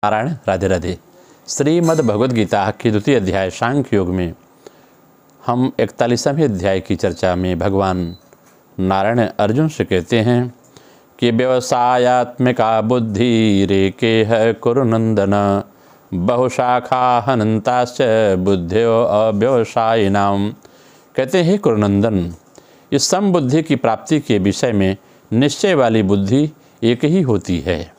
नारायण, राधे राधे। श्रीमद् भगवद गीता के द्वितीय अध्याय सांख्य योग में हम 41वें अध्याय की चर्चा में भगवान नारायण अर्जुन से कहते हैं कि व्यवसायात्मिका बुद्धि रेके कुरु नंदन बहुशाखा हनंताश्च बुद्धियो अव्यवसायिनाम। कहते हैं कुरुनंदन, इस समबुद्धि की प्राप्ति के विषय में निश्चय वाली बुद्धि एक ही होती है।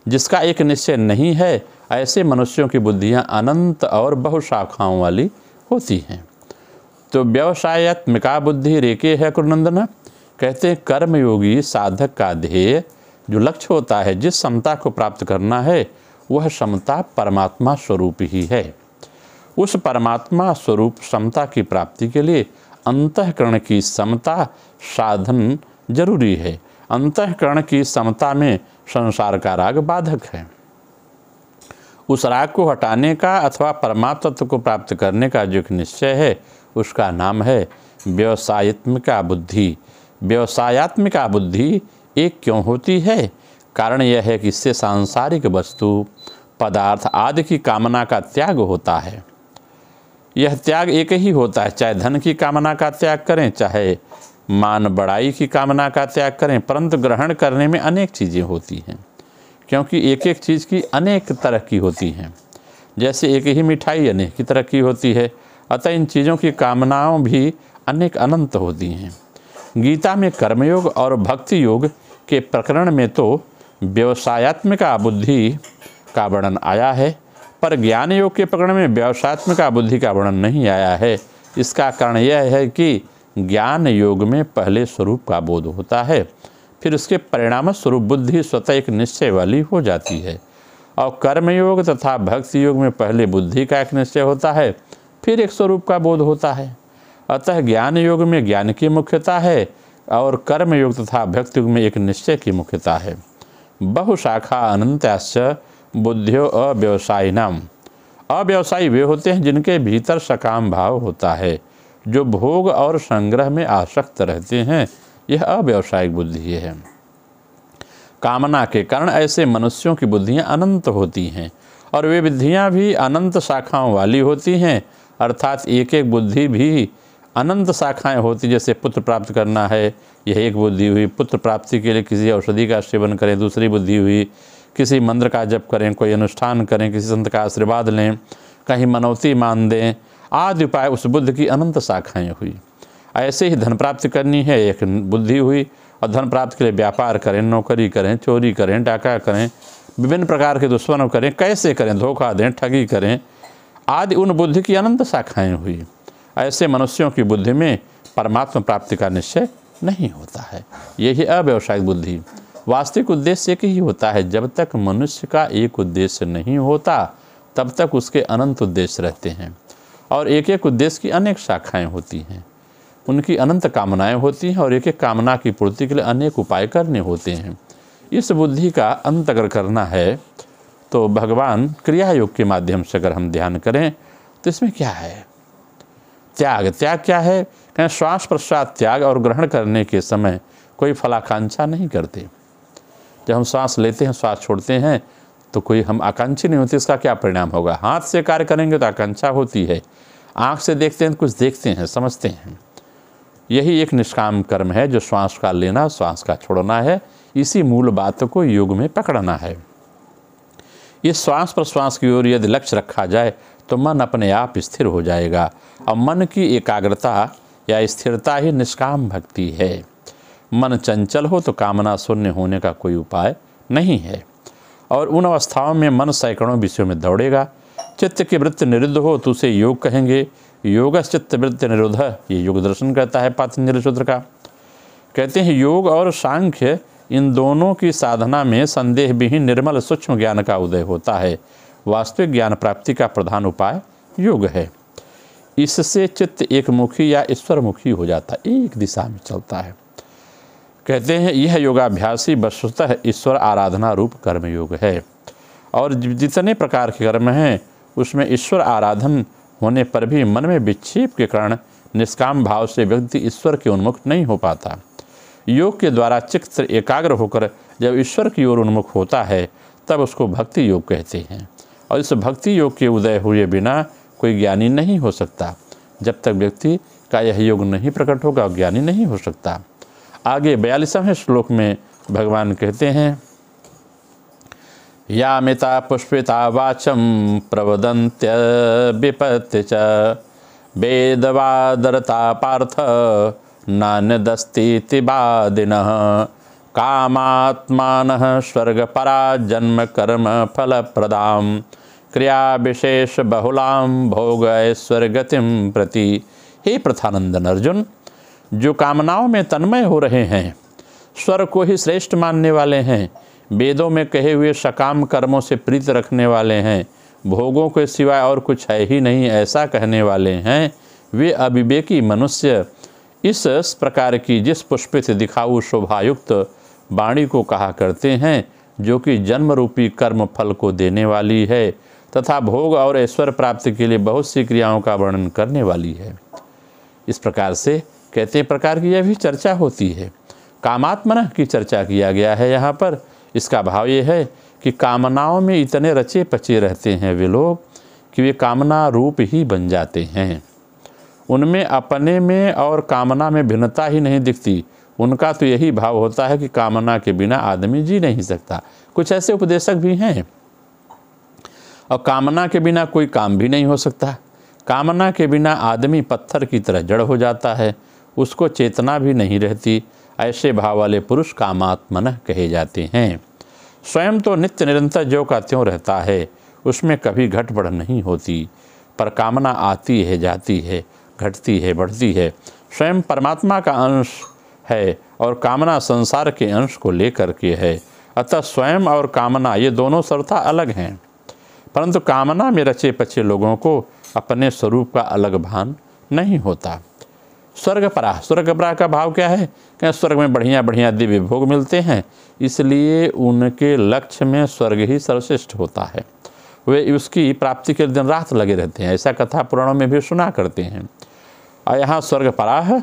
जिसका एक निश्चय नहीं है, ऐसे मनुष्यों की बुद्धियां अनंत और बहुशाखाओं वाली होती हैं। तो व्यवसायात्मिका बुद्धि रेके है कुरुनंदन। कहते हैं कर्मयोगी साधक का ध्येय जो लक्ष्य होता है, जिस समता को प्राप्त करना है, वह समता परमात्मा स्वरूप ही है। उस परमात्मा स्वरूप समता की प्राप्ति के लिए अंतःकरण की समता साधन जरूरी है। अंतःकरण की समता में संसार का राग बाधक है। उस राग को हटाने का अथवा परमात्म तत्व को प्राप्त करने का जो एक निश्चय है, उसका नाम है व्यवसायात्मिका बुद्धि। व्यवसायात्मिका बुद्धि एक क्यों होती है? कारण यह है कि इससे सांसारिक वस्तु, पदार्थ आदि की कामना का त्याग होता है। यह त्याग एक ही होता है, चाहे धन की कामना का त्याग करें, चाहे मान बड़ाई की कामना का त्याग करें, परंतु ग्रहण करने में अनेक चीज़ें होती हैं, क्योंकि एक एक चीज़ की अनेक तरह की होती हैं। जैसे एक ही मिठाई अनेक की तरह की होती है, अतः इन चीज़ों की कामनाओं भी अनेक अनंत होती हैं। गीता में कर्मयोग और भक्ति योग के प्रकरण में तो व्यवसायात्मिका बुद्धि का वर्णन आया है, पर ज्ञान योग के प्रकरण में व्यवसायात्मिका बुद्धि का वर्णन नहीं आया है। इसका कारण यह है कि ज्ञान योग में पहले स्वरूप का बोध होता है, फिर उसके परिणाम स्वरूप बुद्धि स्वतः एक निश्चय वाली हो जाती है। और कर्मयोग तथा भक्ति योग में पहले बुद्धि का एक निश्चय होता है, फिर एक स्वरूप का बोध होता है। अतः ज्ञान योग में ज्ञान की मुख्यता है और कर्म योग तथा भक्ति योग में एक निश्चय की मुख्यता है। बहुशाखा अनंत्याश्च बुद्धियो अव्यवसायिनाम। अव्यवसायी वे होते हैं जिनके भीतर सकाम भाव होता है, जो भोग और संग्रह में आसक्त रहते हैं। यह अव्यवसायिक बुद्धि है। कामना के कारण ऐसे मनुष्यों की बुद्धियां अनंत होती हैं और वे बुद्धियां भी अनंत शाखाओं वाली होती हैं, अर्थात एक एक बुद्धि भी अनंत शाखाएं होती। जैसे पुत्र प्राप्त करना है, यह एक बुद्धि हुई। पुत्र प्राप्ति के लिए किसी औषधि का सेवन करें, दूसरी बुद्धि हुई। किसी मंत्र का जप करें, कोई अनुष्ठान करें, किसी संत का आशीर्वाद लें, कहीं मनौती मान दें, आदि उपाय उस बुद्ध की अनंत शाखाएं हुई। ऐसे ही धन प्राप्ति करनी है, एक बुद्धि हुई। और धन प्राप्ति के लिए व्यापार करें, नौकरी करें, चोरी करें, डाका करें, विभिन्न प्रकार के दुश्मनों करें, कैसे करें, धोखा दें, ठगी करें, आदि उन बुद्धि की अनंत शाखाएं हुई। ऐसे मनुष्यों की बुद्धि में परमात्मा प्राप्ति का निश्चय नहीं होता है। यही अव्यवसायिक बुद्धि। वास्तविक उद्देश्य एक ही होता है। जब तक मनुष्य का एक उद्देश्य नहीं होता, तब तक उसके अनंत उद्देश्य रहते हैं और एक एक उद्देश्य की अनेक शाखाएं होती हैं। उनकी अनंत कामनाएं होती हैं और एक एक कामना की पूर्ति के लिए अनेक उपाय करने होते हैं। इस बुद्धि का अंत अगर करना है तो भगवान क्रिया योग के माध्यम से अगर हम ध्यान करें तो इसमें क्या है? त्याग। त्याग क्या है? कहें श्वास प्रश्वास त्याग और ग्रहण करने के समय कोई फलाकांक्षा नहीं करते। जब हम श्वास लेते हैं, श्वास छोड़ते हैं, तो कोई हम आकांक्षी नहीं होती। इसका क्या परिणाम होगा? हाथ से कार्य करेंगे तो आकांक्षा होती है, आँख से देखते हैं तो कुछ देखते हैं, समझते हैं। यही एक निष्काम कर्म है जो श्वास का लेना, श्वास का छोड़ना है। इसी मूल बात को योग में पकड़ना है। इस श्वास प्रश्वास की ओर यदि लक्ष्य रखा जाए तो मन अपने आप स्थिर हो जाएगा। और मन की एकाग्रता या स्थिरता ही निष्काम भक्ति है। मन चंचल हो तो कामना शून्य होने का कोई उपाय नहीं है और उन अवस्थाओं में मन सैकड़ों विषयों में दौड़ेगा। चित्त की वृत्ति निरुद्ध हो तो उसे योग कहेंगे। योग चित्त वृत्ति निरोध, ये योग दर्शन कहता है पातंजलि सूत्र का। कहते हैं योग और सांख्य, इन दोनों की साधना में संदेह विहीन निर्मल सूक्ष्म ज्ञान का उदय होता है। वास्तविक ज्ञान प्राप्ति का प्रधान उपाय योग है। इससे चित्त एकमुखी या ईश्वरमुखी हो जाता है, एक दिशा में चलता है। कहते हैं यह योगाभ्यासी वस्तुतः ईश्वर आराधना रूप कर्मयोग है और जितने प्रकार के कर्म हैं उसमें ईश्वर आराधन होने पर भी मन में विक्षेप के कारण निष्काम भाव से व्यक्ति ईश्वर के उन्मुख नहीं हो पाता। योग के द्वारा चित्त एकाग्र होकर जब ईश्वर की ओर उन्मुख होता है तब उसको भक्ति योग कहते हैं। और इस भक्ति योग के उदय हुए बिना कोई ज्ञानी नहीं हो सकता। जब तक व्यक्ति का यह योग नहीं प्रकट होगा ज्ञानी नहीं हो सकता। आगे 42वें श्लोक में भगवान कहते हैं, यामिता पुष्पिता वाचम प्रवदन्त्य विपत्ति च वेदवादरता पार्थ नान्यदस्तीति वादिनः कामात्मानः स्वर्गपरा जन्म कर्म फलप्रदां क्रिया विशेष बहुलां भोग ऐश्वर्य गतिम प्रति। हे प्रथानंदन अर्जुन, जो कामनाओं में तन्मय हो रहे हैं, स्वर्ग को ही श्रेष्ठ मानने वाले हैं, वेदों में कहे हुए सकाम कर्मों से प्रीत रखने वाले हैं, भोगों के सिवाय और कुछ है ही नहीं ऐसा कहने वाले हैं, वे अविवेकी मनुष्य इस प्रकार की जिस पुष्पित दिखाऊ शोभायुक्त वाणी को कहा करते हैं, जो कि जन्म रूपी कर्म फल को देने वाली है तथा भोग और ऐश्वर्य प्राप्ति के लिए बहुत सी क्रियाओं का वर्णन करने वाली है। इस प्रकार से कहते प्रकार की यह भी चर्चा होती है। कामात्मना की चर्चा किया गया है यहाँ पर। इसका भाव ये है कि कामनाओं में इतने रचे पचे रहते हैं वे लोग कि वे कामना रूप ही बन जाते हैं। उनमें अपने में और कामना में भिन्नता ही नहीं दिखती। उनका तो यही भाव होता है कि कामना के बिना आदमी जी नहीं सकता। कुछ ऐसे उपदेशक भी हैं, और कामना के बिना कोई काम भी नहीं हो सकता। कामना के बिना आदमी पत्थर की तरह जड़ हो जाता है, उसको चेतना भी नहीं रहती। ऐसे भाव वाले पुरुष कामात्मनः कहे जाते हैं। स्वयं तो नित्य निरंतर ज्यों का त्यों रहता है, उसमें कभी घटबढ़ नहीं होती, पर कामना आती है जाती है, घटती है बढ़ती है। स्वयं परमात्मा का अंश है और कामना संसार के अंश को लेकर के है। अतः स्वयं और कामना ये दोनों सर्वथा अलग हैं, परंतु कामना में रचे पचे लोगों को अपने स्वरूप का अलग भान नहीं होता। स्वर्गपरा, स्वर्गपरा का भाव क्या है कि स्वर्ग में बढ़िया बढ़िया दिव्य भोग मिलते हैं, इसलिए उनके लक्ष्य में स्वर्ग ही सर्वश्रेष्ठ होता है। वे उसकी प्राप्ति के दिन रात लगे रहते हैं। ऐसा कथा पुराणों में भी सुना करते हैं। और यहाँ स्वर्गपराह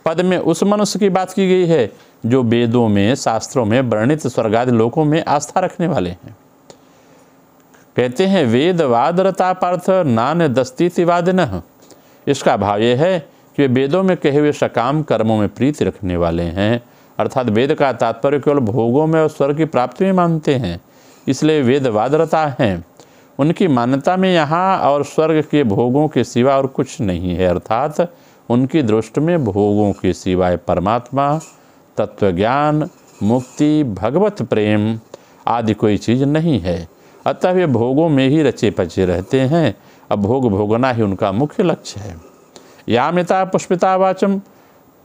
पद में उस मनुष्य की बात की गई है जो वेदों में शास्त्रों में वर्णित स्वर्गादि लोकों में आस्था रखने वाले हैं। कहते हैं वेद वादरता पार्थ नान्य दस्तीति वादिनः। इसका भाव ये है कि वे वेदों में कहे हुए सकाम कर्मों में प्रीति रखने वाले हैं, अर्थात वेद का तात्पर्य केवल भोगों में और स्वर्ग की प्राप्ति में मानते हैं, इसलिए वेद वादरता हैं। उनकी मान्यता में यहाँ और स्वर्ग के भोगों के सिवा और कुछ नहीं है, अर्थात उनकी दृष्टि में भोगों के सिवाय परमात्मा, तत्वज्ञान, मुक्ति, भगवत प्रेम आदि कोई चीज़ नहीं है। अतः वे भोगों में ही रचे पचे रहते हैं। अब भोग भोगना ही उनका मुख्य लक्ष्य है। यामिता पुष्पिता वाचम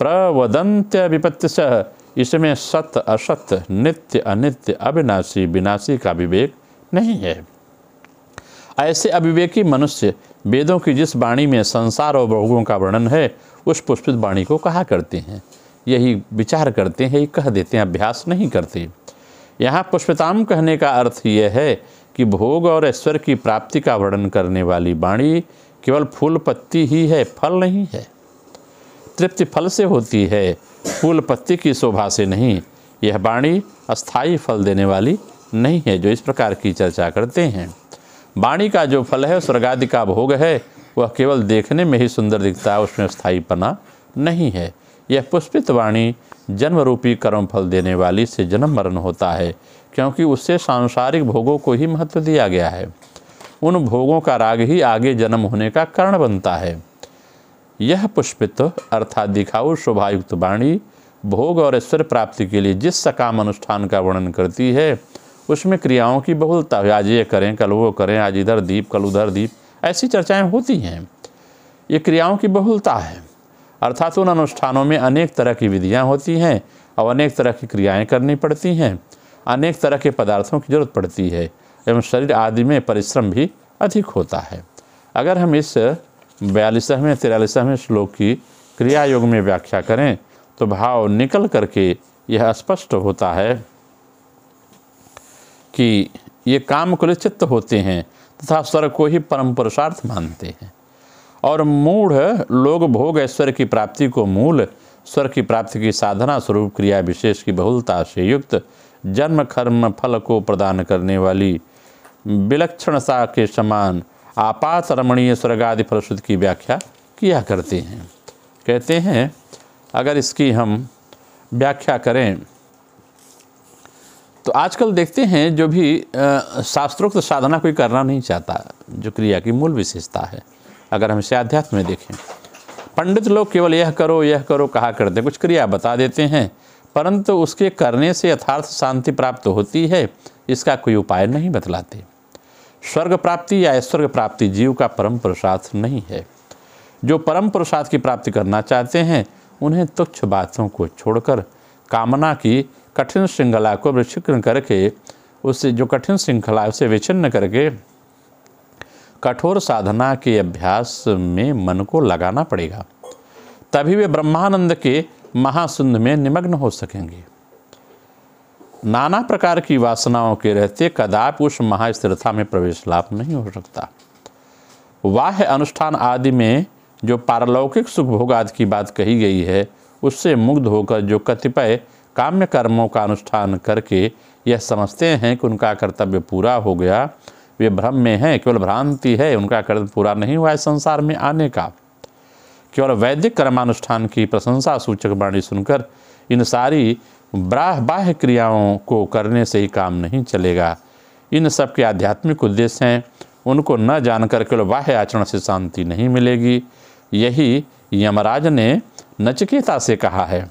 प्रवदन्त्य विपत्तिशः। इसमें सत्य असत्य, नित्य अनित्य, अविनाशी विनाशी का विवेक नहीं है। ऐसे अविवेकी मनुष्य वेदों की जिस वाणी में संसार और भोगों का वर्णन है, उस पुष्पित वाणी को कहा करते हैं। यही विचार करते हैं, कह देते हैं, अभ्यास नहीं करते। यहाँ पुष्पिताम कहने का अर्थ यह है कि भोग और ऐश्वर्य की प्राप्ति का वर्णन करने वाली वाणी केवल फूल पत्ती ही है, फल नहीं है। तृप्ति फल से होती है, फूल पत्ती की शोभा से नहीं। यह वाणी अस्थायी फल देने वाली नहीं है, जो इस प्रकार की चर्चा करते हैं। वाणी का जो फल है, स्वर्गादि का भोग है, वह केवल देखने में ही सुंदर दिखता है, उसमें स्थायीपना नहीं है। यह पुष्पित वाणी जन्म रूपी कर्म फल देने वाली से जन्म मरण होता है, क्योंकि उससे सांसारिक भोगों को ही महत्व दिया गया है। उन भोगों का राग ही आगे जन्म होने का कारण बनता है। यह पुष्पित अर्थात दिखाऊ शोभायुक्त वाणी भोग और ऐश्वर्य प्राप्ति के लिए जिस सकाम अनुष्ठान का वर्णन करती है, उसमें क्रियाओं की बहुलता है। आज ये करें, कल वो करें, आज इधर दीप, कल उधर दीप, ऐसी चर्चाएं होती हैं। ये क्रियाओं की बहुलता है, अर्थात उन अनुष्ठानों में अनेक तरह की विधियां होती हैं और अनेक तरह की क्रियाएं करनी पड़ती हैं, अनेक तरह के पदार्थों की जरूरत पड़ती है, एवं शरीर आदि में परिश्रम भी अधिक होता है। अगर हम इस 42वें 43वें श्लोक की क्रिया योग में व्याख्या करें तो भाव निकल करके यह स्पष्ट होता है कि ये काम कुलचित्त होते हैं तथा स्वर्ग को ही परम पुरुषार्थ मानते हैं, और मूढ़ लोग भोग ऐश्वर्य की प्राप्ति को मूल, स्वर्ग की प्राप्ति की साधना स्वरूप क्रिया विशेष की बहुलता से युक्त जन्म कर्म फल को प्रदान करने वाली विलक्षणता के समान आपात रमणीय स्वर्ग आदि फलश्रुति की व्याख्या किया करते हैं। कहते हैं अगर इसकी हम व्याख्या करें तो आजकल देखते हैं जो भी शास्त्रोक्त साधना कोई करना नहीं चाहता, जो क्रिया की मूल विशेषता है। अगर हम इसे अध्यात्म में देखें, पंडित लोग केवल यह करो कहा करते, कुछ क्रिया बता देते हैं, परंतु उसके करने से यथार्थ शांति प्राप्त होती है इसका कोई उपाय नहीं बतलाते। स्वर्ग प्राप्ति या ऐश्वर्य प्राप्ति जीव का परम पुरुषार्थ नहीं है। जो परम पुरुषार्थ की प्राप्ति करना चाहते हैं उन्हें तुच्छ बातों को छोड़कर कामना की कठिन श्रृंखला को विच्छिन्न करके, उससे जो कठिन श्रृंखला उसे विच्छिन्न करके कठोर साधना के अभ्यास में मन को लगाना पड़ेगा, तभी वे ब्रह्मानंद के महासुंद में निमग्न हो सकेंगे। नाना प्रकार की वासनाओं के रहते कदापि उस महास्थिरता में प्रवेश लाभ नहीं हो सकता। वाह्य अनुष्ठान आदि में जो पारलौकिक सुख भोग आदि की बात कही गई है, उससे मुग्ध होकर जो कतिपय काम्य कर्मों का अनुष्ठान करके यह समझते हैं कि उनका कर्तव्य पूरा हो गया, वे भ्रम में हैं, केवल भ्रांति है, उनका कर्तव्य पूरा नहीं हुआ है संसार में आने का। केवल वैदिक कर्मानुष्ठान की प्रशंसा सूचक वाणी सुनकर इन सारी बाह्य क्रियाओं को करने से ही काम नहीं चलेगा। इन सब के आध्यात्मिक उद्देश्य हैं, उनको न जानकर केवल बाह्य आचरण से शांति नहीं मिलेगी। यही यमराज ने नचिकेता से कहा है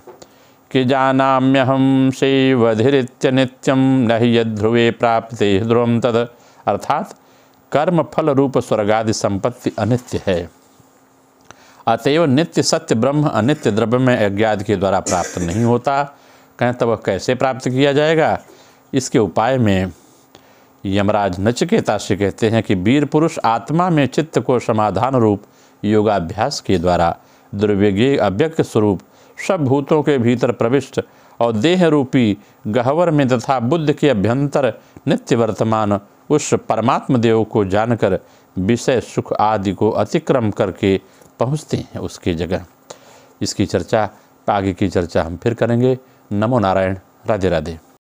कि जानाम्यहं शैवधिरित्य नित्यं न हि यद्ध्रुवे प्राप्ते ध्रुवं तद, अर्थात कर्म फल रूप स्वर्गादि संपत्ति अनित्य है, अतएव नित्य सत्य ब्रह्म अनित्य द्रव्य में अज्ञात के द्वारा प्राप्त नहीं होता। कहें तब कैसे प्राप्त किया जाएगा? इसके उपाय में यमराज नचिकेता से कहते हैं कि वीर पुरुष आत्मा में चित्त को समाधान रूप योगाभ्यास के द्वारा दुर्विज्ञ अव्यक्त स्वरूप सब भूतों के भीतर प्रविष्ट और देह रूपी गह्वर में तथा बुद्ध के अभ्यंतर नित्य वर्तमान उस परमात्म देव को जानकर विषय सुख आदि को अतिक्रम करके पहुँचते हैं उसकी जगह। इसकी चर्चा, आगे की चर्चा हम फिर करेंगे। नमो नारायण। राधे राधे।